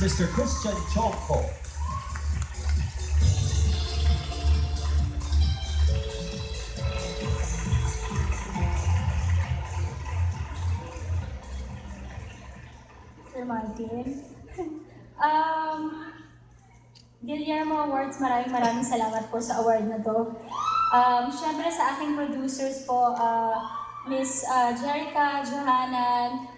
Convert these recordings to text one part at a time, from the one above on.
Mr. Christian Choco. Sir Martin. Guillermo Awards, maraming salamat po sa award na to. Siyempre sa aking producers po, Miss Jerica Johanan,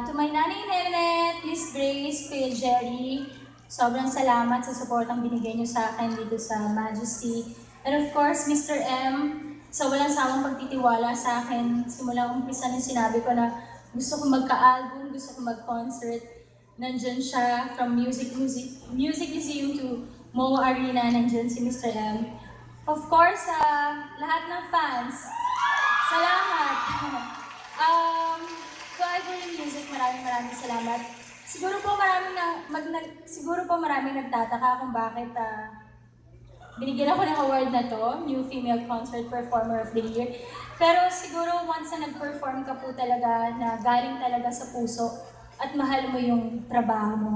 to my nanay Nenet, Miss Grace, Kuya Jerry, sobrang salamat sa supportang binigay niyo sa akin dito sa Majesty. And of course, Mr. M, sa walang sawang pagtitiwala sa akin, simula umpisa nung sinabi ko na gusto ko magka-album, gusto ko mag-concert. Nandyan siya from Music Museum to Mo Arena, nandyan si Mr. M. Of course, lahat ng fans, salamat! To Ivory Music, maraming salamat. Siguro po maraming nagtataka kung bakit binigyan ako ng award na to, New Female Concert Performer of the Year. Pero siguro once na nag-perform ka po talaga na galing talaga sa puso at mahal mo yung trabaho mo,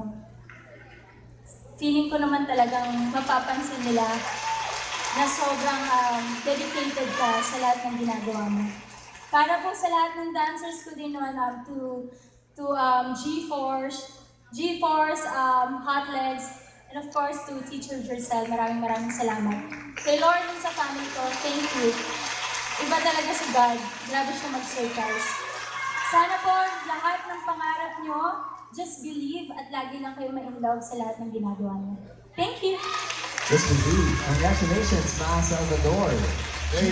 feeling ko naman talagang mapapansin nila na sobrang dedicated ka sa lahat ng ginagawa mo. Para po sa lahat ng dancers ko din naman, to G-Force, Hot Legs, and of course to Teacher Jercel, maraming salamat. Kay Lord and sa family ko, thank you. Iba talaga si God, grabe siya mag-surprise. Sana po lahat ng pangarap nyo, just believe at lagi lang kayo ma-inlove sa lahat ng ginagawa nyo. Thank you! Yes, indeed. Congratulations, Ma Salvador. Very